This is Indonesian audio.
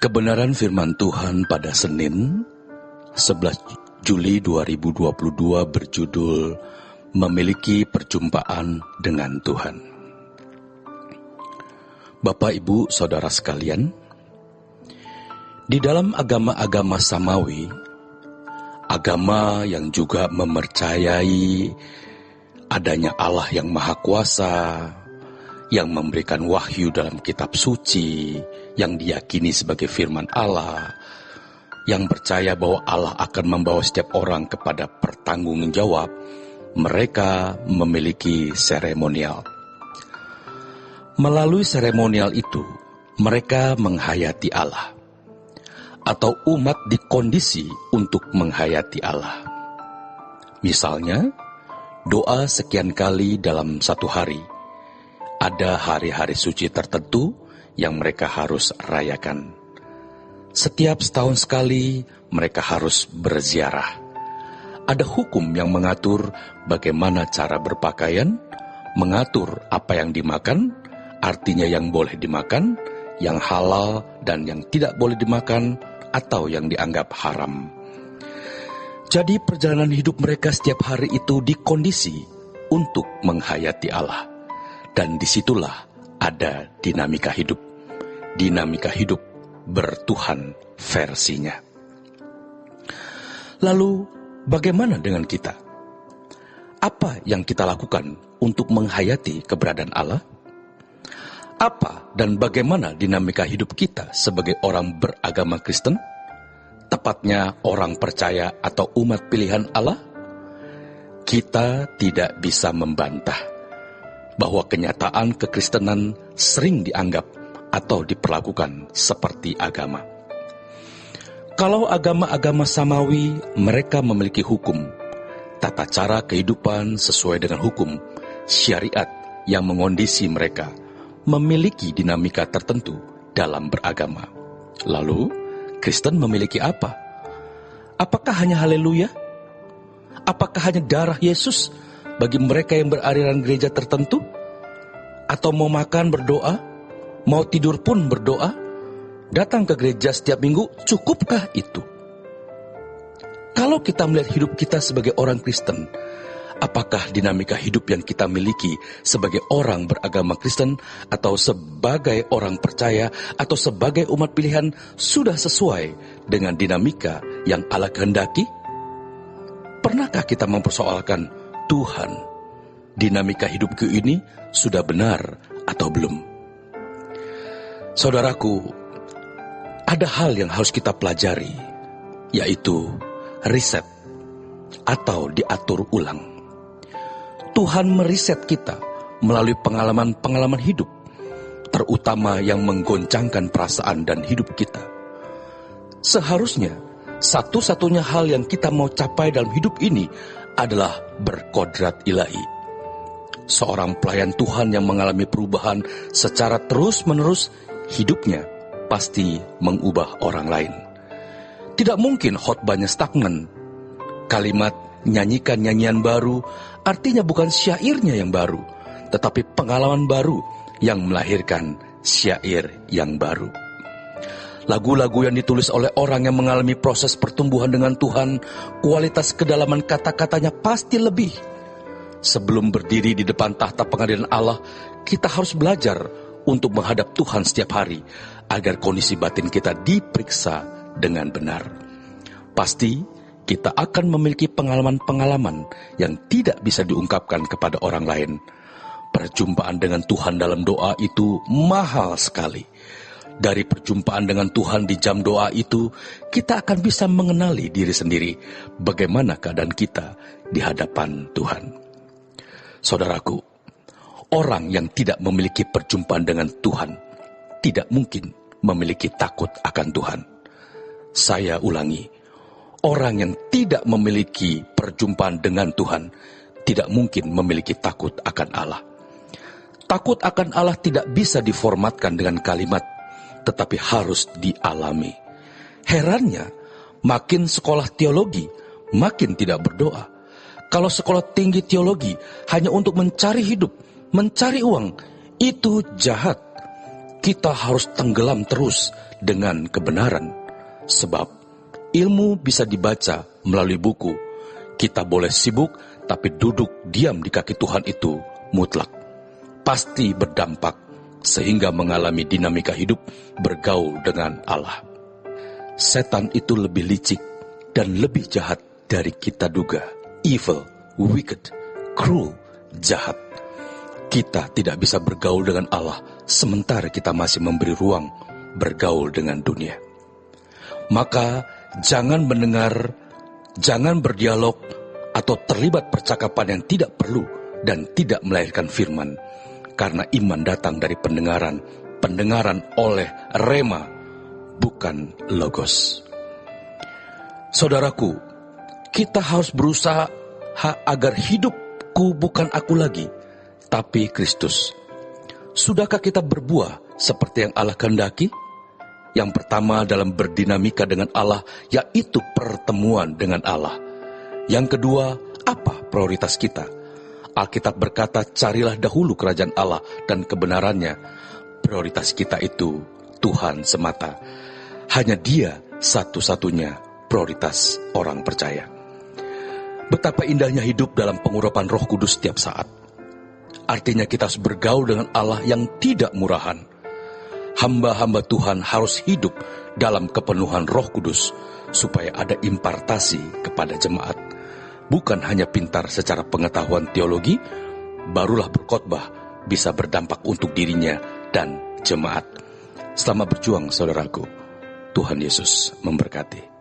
Kebenaran firman Tuhan pada Senin 11 Juli 2022 berjudul Memiliki Perjumpaan dengan Tuhan. Bapak, Ibu, Saudara sekalian, di dalam agama-agama Samawi, agama yang juga mempercayai adanya Allah yang Maha Kuasa, yang memberikan wahyu dalam kitab suci, yang diyakini sebagai firman Allah, yang percaya bahwa Allah akan membawa setiap orang kepada pertanggungjawab, mereka memiliki seremonial. Melalui seremonial itu, mereka menghayati Allah, atau umat dikondisi untuk menghayati Allah. Misalnya, doa sekian kali dalam satu hari. Ada hari-hari suci tertentu yang mereka harus rayakan. Setiap setahun sekali mereka harus berziarah. Ada hukum yang mengatur bagaimana cara berpakaian, mengatur apa yang dimakan, artinya yang boleh dimakan, yang halal dan yang tidak boleh dimakan, atau yang dianggap haram. Jadi perjalanan hidup mereka setiap hari itu dikondisi untuk menghayati Allah. Dan disitulah ada dinamika hidup. Dinamika hidup bertuhan versinya. Lalu bagaimana dengan kita? Apa yang kita lakukan untuk menghayati keberadaan Allah? Apa dan bagaimana dinamika hidup kita sebagai orang beragama Kristen? Tepatnya orang percaya atau umat pilihan Allah? Kita tidak bisa membantah bahwa kenyataan kekristenan sering dianggap atau diperlakukan seperti agama. Kalau agama-agama Samawi, mereka memiliki hukum, tata cara kehidupan sesuai dengan hukum, syariat yang mengondisi mereka, memiliki dinamika tertentu dalam beragama. Lalu, Kristen memiliki apa? Apakah hanya haleluya? Apakah hanya darah Yesus bagi mereka yang beraliran gereja tertentu? Atau mau makan berdoa? Mau tidur pun berdoa? Datang ke gereja setiap minggu, cukupkah itu? Kalau kita melihat hidup kita sebagai orang Kristen, apakah dinamika hidup yang kita miliki sebagai orang beragama Kristen atau sebagai orang percaya atau sebagai umat pilihan sudah sesuai dengan dinamika yang Allah kehendaki? Pernahkah kita mempersoalkan, Tuhan, dinamika hidupku ini sudah benar atau belum? Saudaraku, ada hal yang harus kita pelajari, yaitu riset atau diatur ulang. Tuhan meriset kita melalui pengalaman-pengalaman hidup, terutama yang menggoncangkan perasaan dan hidup kita. Seharusnya, satu-satunya hal yang kita mau capai dalam hidup ini adalah berkodrat ilahi. Seorang pelayan Tuhan yang mengalami perubahan secara terus-menerus, hidupnya pasti mengubah orang lain. Tidak mungkin khotbahnya stagnan. Kalimat nyanyikan nyanyian baru artinya bukan syairnya yang baru, tetapi pengalaman baru yang melahirkan syair yang baru. Lagu-lagu yang ditulis oleh orang yang mengalami proses pertumbuhan dengan Tuhan, kualitas kedalaman kata-katanya pasti lebih. Sebelum berdiri di depan tahta pengadilan Allah, kita harus belajar untuk menghadap Tuhan setiap hari, agar kondisi batin kita diperiksa dengan benar. Pasti kita akan memiliki pengalaman-pengalaman yang tidak bisa diungkapkan kepada orang lain. Perjumpaan dengan Tuhan dalam doa itu mahal sekali. Dari perjumpaan dengan Tuhan di jam doa itu, kita akan bisa mengenali diri sendiri, bagaimana keadaan kita di hadapan Tuhan. Saudaraku, orang yang tidak memiliki perjumpaan dengan Tuhan, tidak mungkin memiliki takut akan Tuhan. Saya ulangi, orang yang tidak memiliki perjumpaan dengan Tuhan, tidak mungkin memiliki takut akan Allah. Takut akan Allah tidak bisa diformatkan dengan kalimat, tetapi harus dialami. Herannya, makin sekolah teologi, makin tidak berdoa. Kalau sekolah tinggi teologi hanya untuk mencari hidup, mencari uang, itu jahat. Kita harus tenggelam terus dengan kebenaran. Sebab ilmu bisa dibaca melalui buku. Kita boleh sibuk, tapi duduk diam di kaki Tuhan itu mutlak. Pasti berdampak, sehingga mengalami dinamika hidup bergaul dengan Allah. Setan itu lebih licik dan lebih jahat dari kita duga. Evil, wicked, cruel, jahat. Kita tidak bisa bergaul dengan Allah sementara kita masih memberi ruang bergaul dengan dunia. Maka jangan mendengar, jangan berdialog atau terlibat percakapan yang tidak perlu dan tidak melahirkan firman. Karena iman datang dari pendengaran oleh rema, bukan logos. Saudaraku, kita harus berusaha agar hidupku bukan aku lagi, tapi Kristus. Sudahkah kita berbuah seperti yang Allah kehendaki? Yang pertama dalam berdinamika dengan Allah, yaitu pertemuan dengan Allah. Yang kedua, apa prioritas kita? Alkitab berkata, carilah dahulu kerajaan Allah dan kebenarannya. Prioritas kita itu Tuhan semata. Hanya Dia satu-satunya prioritas orang percaya. Betapa indahnya hidup dalam pengurapan Roh Kudus setiap saat. Artinya kita harus bergaul dengan Allah yang tidak murahan. Hamba-hamba Tuhan harus hidup dalam kepenuhan Roh Kudus supaya ada impartasi kepada jemaat. Bukan hanya pintar secara pengetahuan teologi, barulah berkhotbah bisa berdampak untuk dirinya dan jemaat. Selamat berjuang saudaraku. Tuhan Yesus memberkati.